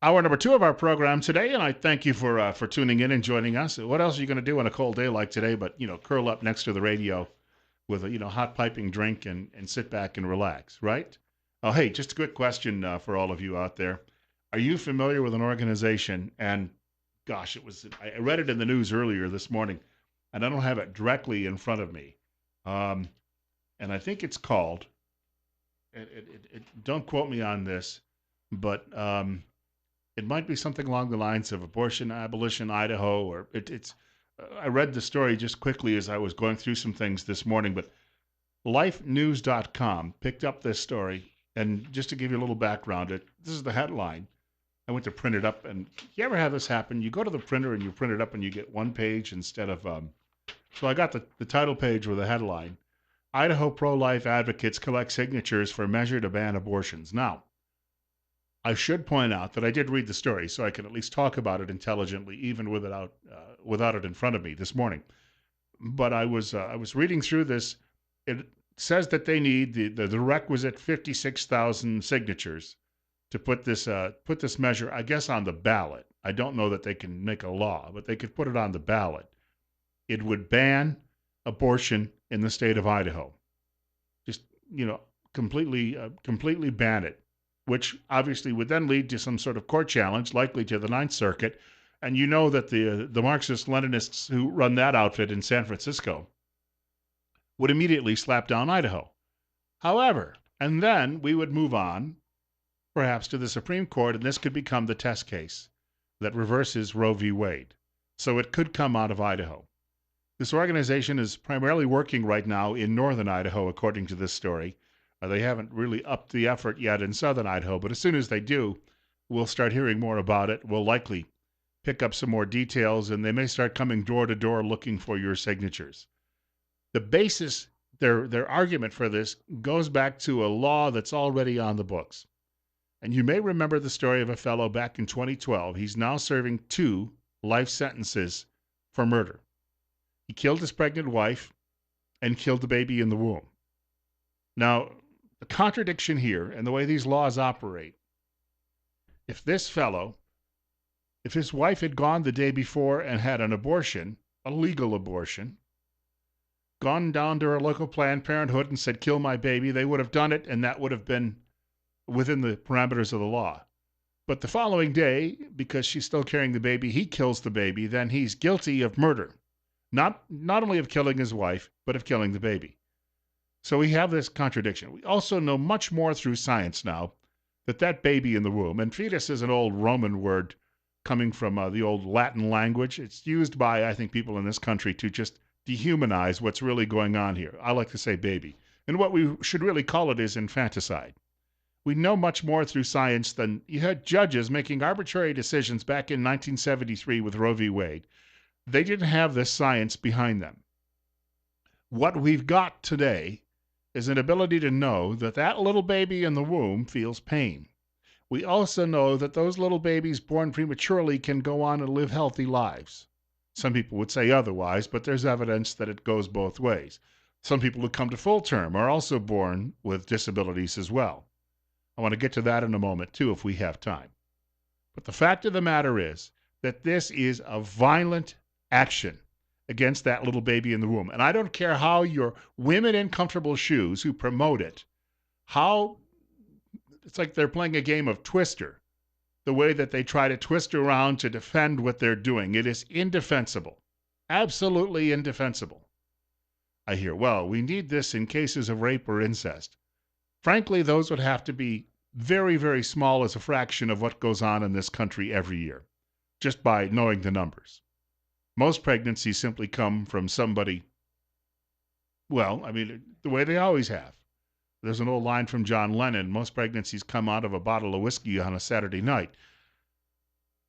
Hour number two of our program today, and I thank you for tuning in and joining us. What else are you going to do on a cold day like today? But curl up next to the radio with a hot piping drink and sit back and relax, right? Oh, hey, just a quick question for all of you out there: are you familiar with an organization? And gosh, I read it in the news earlier this morning, and I don't have it directly in front of me. Um, and I think it's called. Don't quote me on this, but it might be something along the lines of Abortion Abolition Idaho, or it's. I read the story just quickly as I was going through some things this morning, but lifenews.com picked up this story. And just to give you a little background, this is the headline. I went to print it up, and you ever have this happen? You go to the printer and you print it up, and you get one page instead of. So I got the title page with a headline: Idaho pro-life advocates collect signatures for measure to ban abortions. Now, I should point out that I did read the story, so I can at least talk about it intelligently, even without it in front of me this morning. But I was reading through this. It says that they need the requisite 56,000 signatures to put this measure, I guess, on the ballot. I don't know that they can make a law, but they could put it on the ballot. It would ban abortion in the state of Idaho. Just completely ban it, which obviously would then lead to some sort of court challenge, likely to the Ninth Circuit. And you know that the Marxist Leninists who run that outfit in San Francisco would immediately slap down Idaho. However, and then we would move on, perhaps to the Supreme Court, and this could become the test case that reverses Roe v. Wade. So it could come out of Idaho. This organization is primarily working right now in northern Idaho, according to this story. They haven't really upped the effort yet in southern Idaho, but as soon as they do, we'll start hearing more about it. We'll likely pick up some more details, and they may start coming door to door looking for your signatures. The basis, their argument for this goes back to a law that's already on the books. And you may remember the story of a fellow back in 2012. He's now serving 2 life sentences for murder. He killed his pregnant wife and killed the baby in the womb. Now, the contradiction here and the way these laws operate, if this fellow, if his wife had gone the day before and had an abortion, a legal abortion, gone down to her local Planned Parenthood and said, kill my baby, they would have done it, and that would have been within the parameters of the law. But the following day, because she's still carrying the baby, he kills the baby, then he's guilty of murder. Not only of killing his wife, but of killing the baby. So we have this contradiction. We also know much more through science now that baby in the womb, and fetus is an old Roman word coming from the old Latin language. It's used by, I think, people in this country to just dehumanize what's really going on here. I like to say baby. And what we should really call it is infanticide. We know much more through science than you had judges making arbitrary decisions back in 1973 with Roe v. Wade. They didn't have this science behind them. What we've got today is an ability to know that little baby in the womb feels pain. We also know that those little babies born prematurely can go on and live healthy lives. Some people would say otherwise, but there's evidence that it goes both ways. Some people who come to full term are also born with disabilities as well. I want to get to that in a moment, too, if we have time. But the fact of the matter is that this is a violent action against that little baby in the womb. And I don't care how your women in comfortable shoes who promote it, how it's like they're playing a game of Twister, the way that they try to twist around to defend what they're doing. It is indefensible, absolutely indefensible. I hear, well, we need this in cases of rape or incest. Frankly, those would have to be very, very small as a fraction of what goes on in this country every year, just by knowing the numbers. Most pregnancies simply come from somebody, well, I mean, the way they always have. There's an old line from John Lennon: most pregnancies come out of a bottle of whiskey on a Saturday night.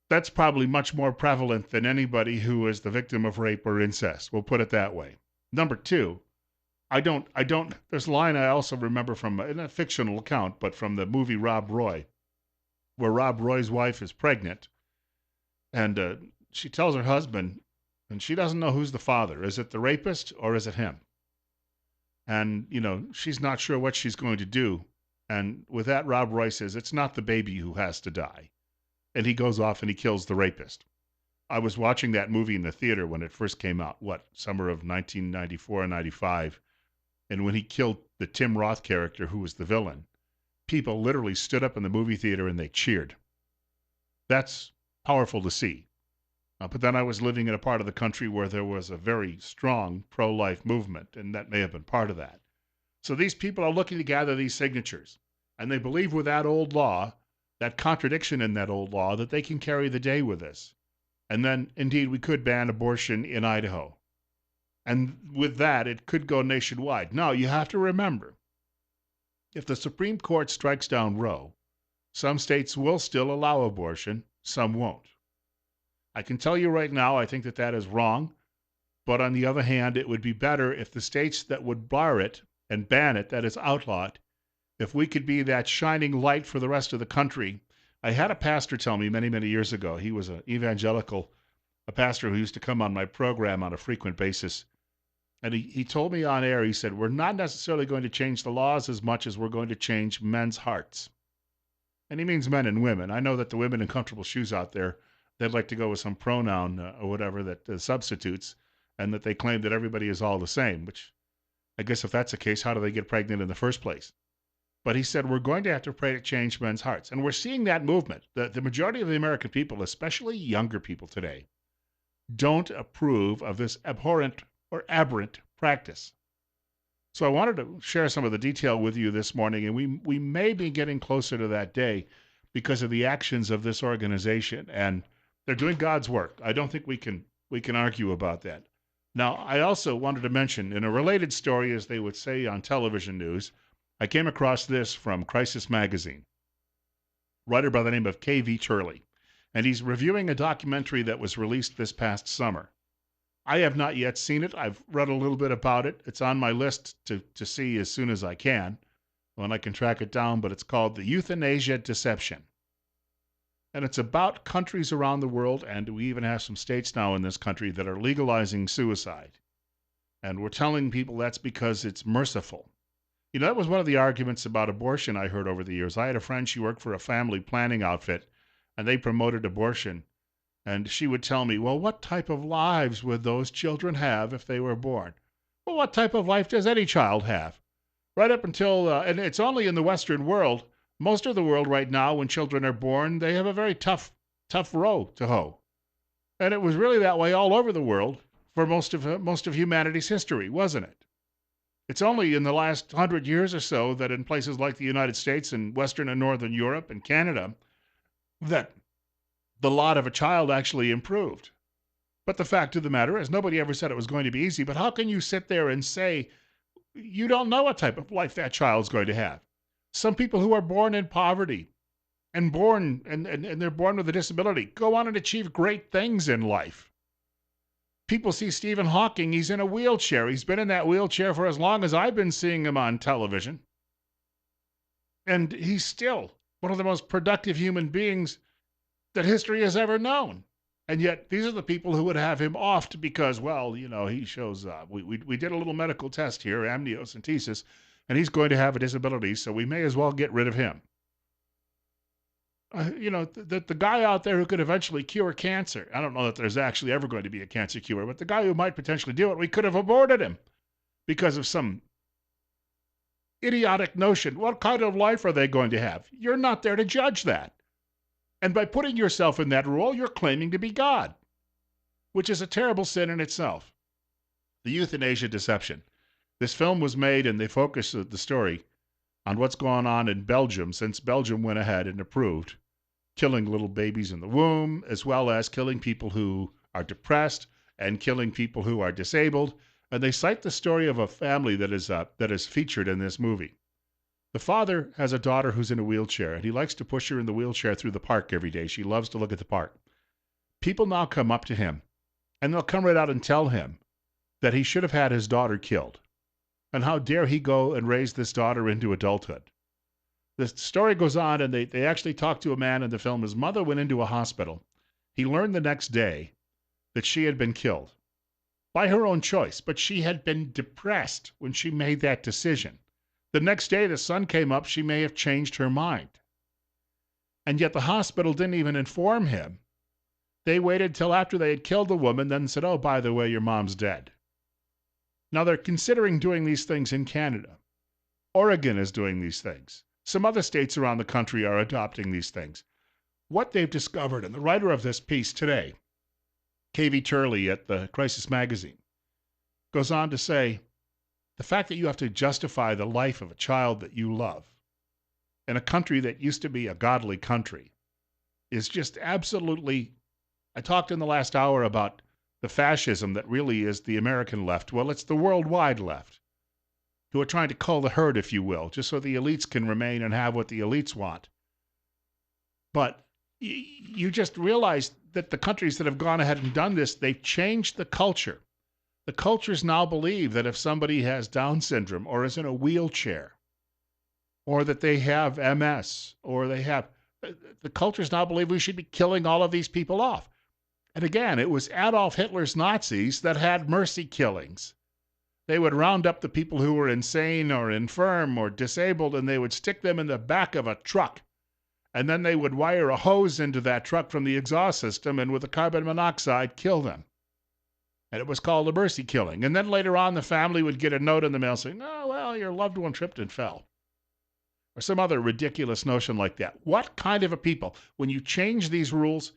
That's probably much more prevalent than anybody who is the victim of rape or incest. We'll put it that way. Number 2, there's a line I also remember from, in a fictional account, but from the movie Rob Roy, where Rob Roy's wife is pregnant, and she tells her husband, and she doesn't know who's the father. Is it the rapist or is it him? And, she's not sure what she's going to do. And with that, Rob Roy says, it's not the baby who has to die. and he goes off and he kills the rapist. I was watching that movie in the theater when it first came out, summer of 1994 and 95. And when he killed the Tim Roth character, who was the villain, people literally stood up in the movie theater and they cheered. That's powerful to see. But then I was living in a part of the country where there was a very strong pro-life movement, and that may have been part of that. So these people are looking to gather these signatures, and they believe with that old law, that contradiction in that old law, that they can carry the day with this. And then, indeed, we could ban abortion in Idaho. And with that, it could go nationwide. Now, you have to remember, if the Supreme Court strikes down Roe, some states will still allow abortion, some won't. I can tell you right now, I think that that is wrong. But on the other hand, it would be better if the states that would bar it and ban it, that is outlaw it, if we could be that shining light for the rest of the country. I had a pastor tell me many, many years ago, he was an evangelical, a pastor who used to come on my program on a frequent basis. And he told me on air, he said, we're not necessarily going to change the laws as much as we're going to change men's hearts. And he means men and women. I know that the women in comfortable shoes out there, they'd like to go with some pronoun or whatever that substitutes, and that they claim that everybody is all the same, which I guess if that's the case, how do they get pregnant in the first place? But he said, we're going to have to pray to change men's hearts. And we're seeing that movement. The majority of the American people, especially younger people today, don't approve of this abhorrent or aberrant practice. So I wanted to share some of the detail with you this morning, and we may be getting closer to that day because of the actions of this organization. And they're doing God's work. I don't think we can argue about that. Now, I also wanted to mention, in a related story, as they would say on television news, I came across this from Crisis Magazine, writer by the name of K.V. Turley, and he's reviewing a documentary that was released this past summer. I have not yet seen it. I've read a little bit about it. It's on my list to see as soon as I can, when I can track it down, but it's called The Euthanasia Deception. And it's about countries around the world, and we even have some states now in this country that are legalizing suicide. And we're telling people that's because it's merciful. You know, that was one of the arguments about abortion I heard over the years. I had a friend, she worked for a family planning outfit, and they promoted abortion. And she would tell me, well, what type of lives would those children have if they were born? Well, what type of life does any child have? Right up until, and it's only in the Western world, most of the world right now, when children are born, they have a very tough row to hoe. And it was really that way all over the world for most of humanity's history, wasn't it? It's only in the last 100 years or so that in places like the United States and Western and Northern Europe and Canada, that the lot of a child actually improved. But the fact of the matter is, nobody ever said it was going to be easy. But how can you sit there and say you don't know what type of life that child's going to have? Some people who are born in poverty and they're born with a disability go on and achieve great things in life. People see Stephen Hawking, he's in a wheelchair. He's been in that wheelchair for as long as I've been seeing him on television. And he's still one of the most productive human beings that history has ever known. And yet, these are the people who would have him offed because, well, you know, he shows we did a little medical test here, amniocentesis, and he's going to have a disability, so we may as well get rid of him. The guy out there who could eventually cure cancer, I don't know that there's actually ever going to be a cancer cure, but the guy who might potentially do it, we could have aborted him because of some idiotic notion. What kind of life are they going to have? You're not there to judge that. And by putting yourself in that role, you're claiming to be God, which is a terrible sin in itself. The Euthanasia Deception. This film was made, and they focus the story on what's going on in Belgium, since Belgium went ahead and approved killing little babies in the womb, as well as killing people who are depressed and killing people who are disabled. And they cite the story of a family that is featured in this movie. The father has a daughter who's in a wheelchair, and he likes to push her in the wheelchair through the park every day. She loves to look at the park. People now come up to him, and they'll come right out and tell him that he should have had his daughter killed. And how dare he go and raise this daughter into adulthood. The story goes on, and they actually talk to a man in the film. His mother went into a hospital. He learned the next day that she had been killed by her own choice, but she had been depressed when she made that decision. The next day the sun came up, she may have changed her mind. And yet the hospital didn't even inform him. They waited till after they had killed the woman, then said, oh, by the way, your mom's dead. Now they're considering doing these things in Canada. Oregon is doing these things. Some other states around the country are adopting these things. What they've discovered, and the writer of this piece today, K.V. Turley at the Crisis Magazine, goes on to say, the fact that you have to justify the life of a child that you love in a country that used to be a godly country is just absolutely... I talked in the last hour about the fascism that really is the American left. Well, it's the worldwide left, who are trying to cull the herd, if you will, just so the elites can remain and have what the elites want. But you just realize that the countries that have gone ahead and done this, they've changed the culture. The cultures now believe that if somebody has Down syndrome or is in a wheelchair or that they have MS or they have... The cultures now believe we should be killing all of these people off. And again, it was Adolf Hitler's Nazis that had mercy killings. They would round up the people who were insane or infirm or disabled, and they would stick them in the back of a truck. And then they would wire a hose into that truck from the exhaust system and with the carbon monoxide kill them. And it was called a mercy killing. And then later on, the family would get a note in the mail saying, oh, well, your loved one tripped and fell. Or some other ridiculous notion like that. What kind of a people, when you change these rules,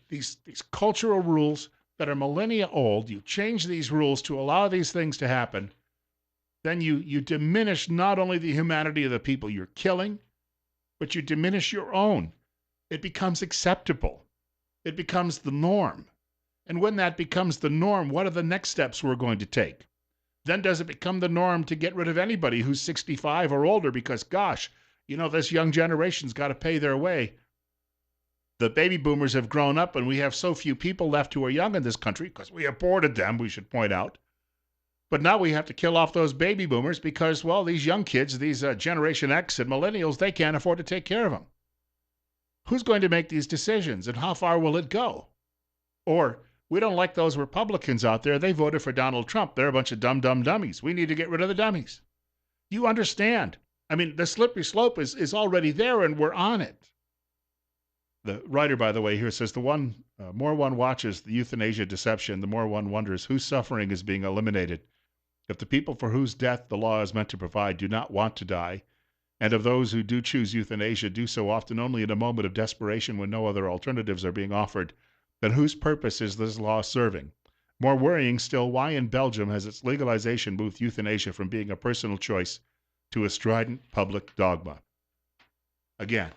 these cultural rules that are millennia old, you change these rules to allow these things to happen, then you diminish not only the humanity of the people you're killing, but you diminish your own. It becomes acceptable. It becomes the norm. And when that becomes the norm, what are the next steps we're going to take? Then does it become the norm to get rid of anybody who's 65 or older because, gosh, this young generation's got to pay their way. The baby boomers have grown up and we have so few people left who are young in this country because we aborted them, we should point out. But now we have to kill off those baby boomers because, well, these young kids, these Generation X and millennials, they can't afford to take care of them. Who's going to make these decisions and how far will it go? Or, we don't like those Republicans out there. They voted for Donald Trump. They're a bunch of dumb dummies. We need to get rid of the dummies. You understand. I mean, the slippery slope is already there and we're on it. The writer, by the way, here says the more one watches the euthanasia deception, the more one wonders whose suffering is being eliminated. If the people for whose death the law is meant to provide do not want to die, and of those who do choose euthanasia do so often only in a moment of desperation when no other alternatives are being offered, then whose purpose is this law serving? More worrying still, why in Belgium has its legalization moved euthanasia from being a personal choice to a strident public dogma? Again,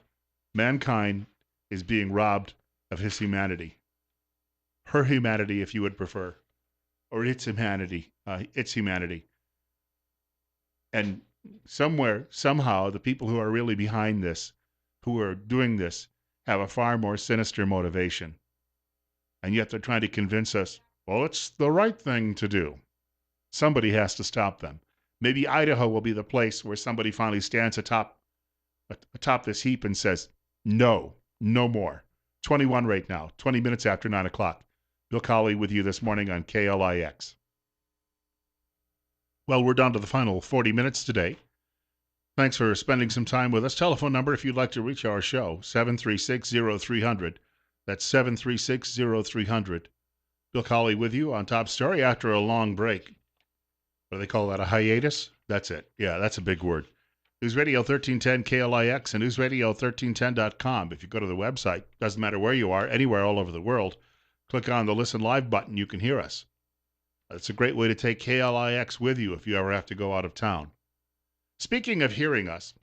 mankind is being robbed of his humanity. Her humanity, if you would prefer. Or its humanity. And somewhere, somehow, the people who are really behind this, who are doing this, have a far more sinister motivation. And yet they're trying to convince us, well, it's the right thing to do. Somebody has to stop them. Maybe Idaho will be the place where somebody finally stands atop this heap and says, no more. 21 right now, 20 minutes after 9 o'clock. Bill Colley with you this morning on KLIX. Well, we're down to the final 40 minutes today. Thanks for spending some time with us. Telephone number if you'd like to reach our show, 736-0300. That's 736-0300. Bill Colley with you on Top Story after a long break. What do they call that, a hiatus? That's it. Yeah, that's a big word. News Radio 1310 KLIX and newsradio1310.com. If you go to the website, doesn't matter where you are, anywhere all over the world, click on the Listen Live button, you can hear us. It's a great way to take KLIX with you if you ever have to go out of town. Speaking of hearing us,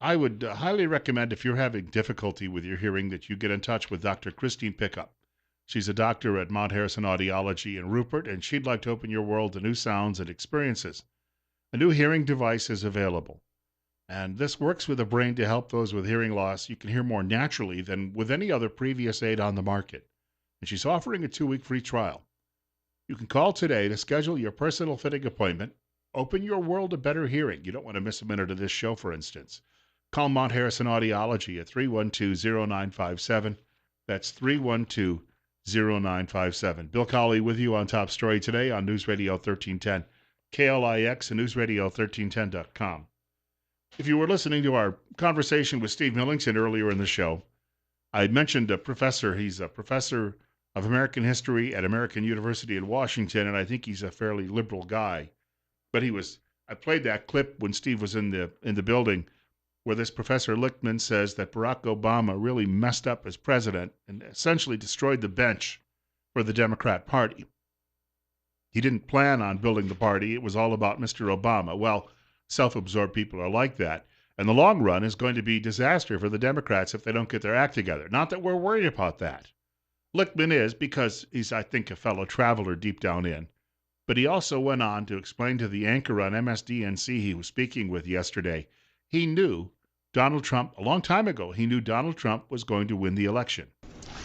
I would highly recommend if you're having difficulty with your hearing that you get in touch with Dr. Christine Pickup. She's a doctor at Mount Harrison Audiology in Rupert, and she'd like to open your world to new sounds and experiences. A new hearing device is available, and this works with the brain to help those with hearing loss. You can hear more naturally than with any other previous aid on the market, and she's offering a 2-week free trial. You can call today to schedule your personal fitting appointment. Open your world to better hearing. You don't want to miss a minute of this show, for instance. Call Mount Harrison Audiology at 312-0957. That's 312-0957. Bill Colley with you on Top Story today on News Radio 1310, KLIX and newsradio1310.com. If you were listening to our conversation with Steve Millington earlier in the show, I mentioned a professor. He's a professor of American history at American University in Washington, and I think he's a fairly liberal guy. But I played that clip when Steve was in the building where this Professor Lichtman says that Barack Obama really messed up as president and essentially destroyed the bench for the Democrat Party. He didn't plan on building the party. It was all about Mr. Obama. Well, self-absorbed people are like that. And the long run is going to be disaster for the Democrats if they don't get their act together. Not that we're worried about that. Lichtman is because he's, I think, a fellow traveler deep down in. But he also went on to explain to the anchor on MSDNC he was speaking with yesterday, he knew Donald Trump, a long time ago, he knew Donald Trump was going to win the election.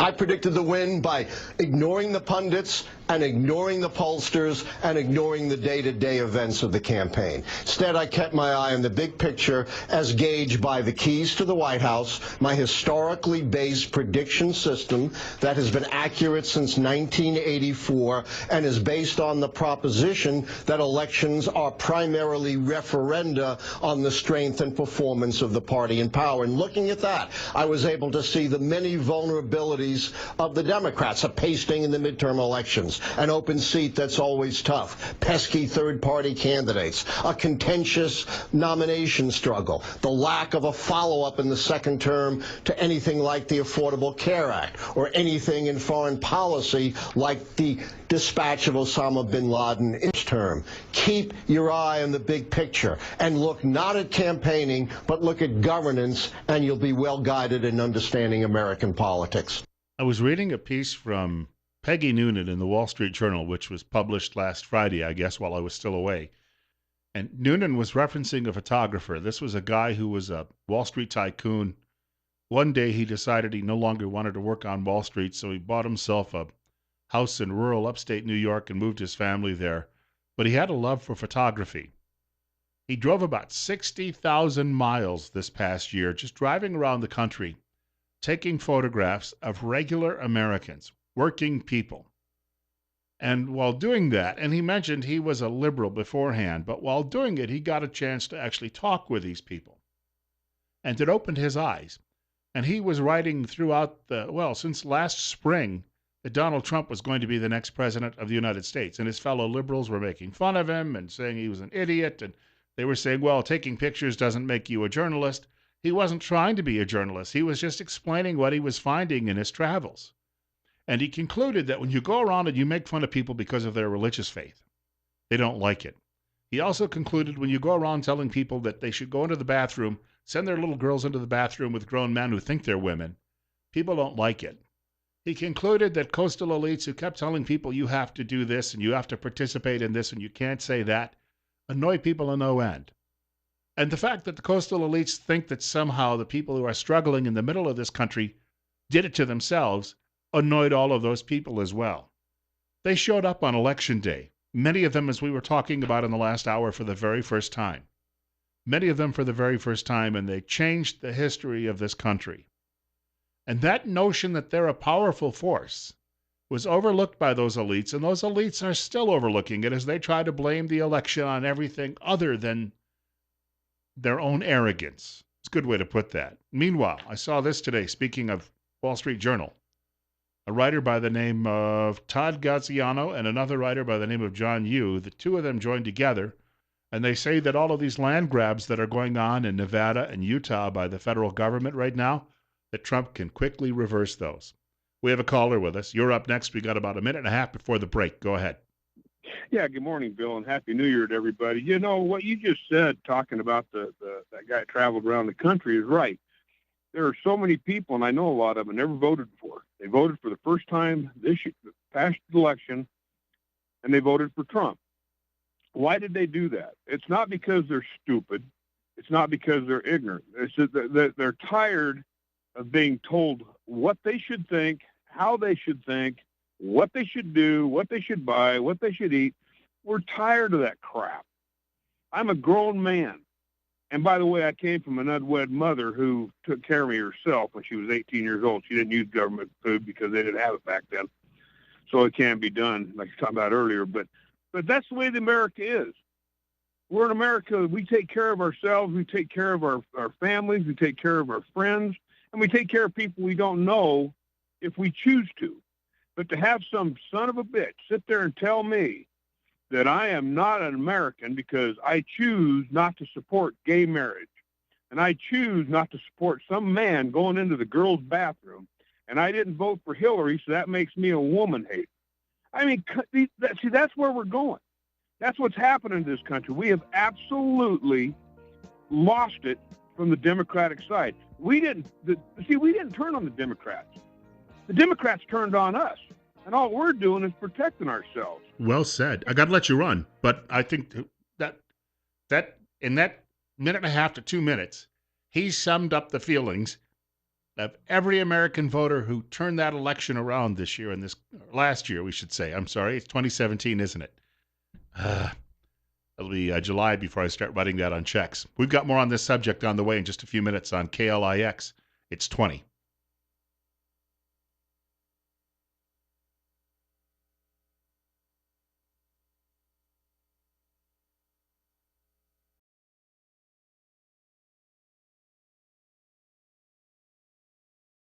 I predicted the win by ignoring the pundits and ignoring the pollsters and ignoring the day-to-day events of the campaign. Instead, I kept my eye on the big picture as gauged by the keys to the White House, my historically based prediction system that has been accurate since 1984 and is based on the proposition that elections are primarily referenda on the strength and performance of the party in power. And looking at that, I was able to see the many vulnerabilities of the Democrats, a pasting in the midterm elections, an open seat that's always tough, pesky third-party candidates, a contentious nomination struggle, the lack of a follow-up in the second term to anything like the Affordable Care Act or anything in foreign policy like the dispatch of Osama bin Laden in his term. Keep your eye on the big picture and look not at campaigning, but look at governance, and you'll be well guided in understanding American politics. I was reading a piece from Peggy Noonan in the Wall Street Journal, which was published last Friday, I guess, while I was still away. And Noonan was referencing a photographer. This was a guy who was a Wall Street tycoon. One day he decided he no longer wanted to work on Wall Street, so he bought himself a house in rural upstate New York and moved his family there. But he had a love for photography. He drove about 60,000 miles this past year, just driving around the country, taking photographs of regular Americans, working people. And while doing that, and he mentioned he was a liberal beforehand, but while doing it, he got a chance to actually talk with these people. And it opened his eyes. And he was writing throughout since last spring, that Donald Trump was going to be the next president of the United States. And his fellow liberals were making fun of him and saying he was an idiot. And they were saying, well, taking pictures doesn't make you a journalist. He wasn't trying to be a journalist. He was just explaining what he was finding in his travels. And he concluded that when you go around and you make fun of people because of their religious faith, they don't like it. He also concluded when you go around telling people that they should go into the bathroom, send their little girls into the bathroom with grown men who think they're women, people don't like it. He concluded that coastal elites who kept telling people you have to do this and you have to participate in this and you can't say that annoy people in no end. And the fact that the coastal elites think that somehow the people who are struggling in the middle of this country did it to themselves annoyed all of those people as well. They showed up on Election Day, many of them, as we were talking about in the last hour, for the very first time. Many of them for the very first time, and they changed the history of this country. And that notion that they're a powerful force was overlooked by those elites, and those elites are still overlooking it as they try to blame the election on everything other than their own arrogance. It's a good way to put that. Meanwhile, I saw this today, speaking of Wall Street Journal. A writer by the name of Todd Gaziano and another writer by the name of John Yoo, the two of them joined together, and they say that all of these land grabs that are going on in Nevada and Utah by the federal government right now, that Trump can quickly reverse those. We have a caller with us. You're up next. We got about a minute and a half before the break. Go ahead. Yeah, good morning, Bill, and Happy New Year to everybody. You know, what you just said, talking about that guy that traveled around the country, is right. There are so many people, and I know a lot of them, never voted for. They voted for the first time this year, past election, and they voted for Trump. Why did they do that? It's not because they're stupid. It's not because they're ignorant. It's that they're tired of being told what they should think, how they should think, what they should do, what they should buy, what they should eat. We're tired of that crap. I'm a grown man. And by the way, I came from an unwed mother who took care of me herself when she was 18 years old. She didn't use government food because they didn't have it back then. So it can be done, like I talked about earlier. But that's the way the America is. We're in America. We take care of ourselves. We take care of our families. We take care of our friends. And we take care of people we don't know if we choose to. But to have some son of a bitch sit there and tell me that I am not an American because I choose not to support gay marriage, and I choose not to support some man going into the girls' bathroom, and I didn't vote for Hillary, so that makes me a woman hater. I mean, see, that's where we're going. That's what's happening in this country. We have absolutely lost it from the Democratic side. We didn't turn on the Democrats. The Democrats turned on us, and all we're doing is protecting ourselves. Well said. I got to let you run, but I think that in that minute and a half to 2 minutes, he summed up the feelings of every American voter who turned that election around this year and this last year, we should say. I'm sorry, it's 2017, isn't it? It'll be July before I start writing that on checks. We've got more on this subject on the way in just a few minutes on KLIX. It's 20.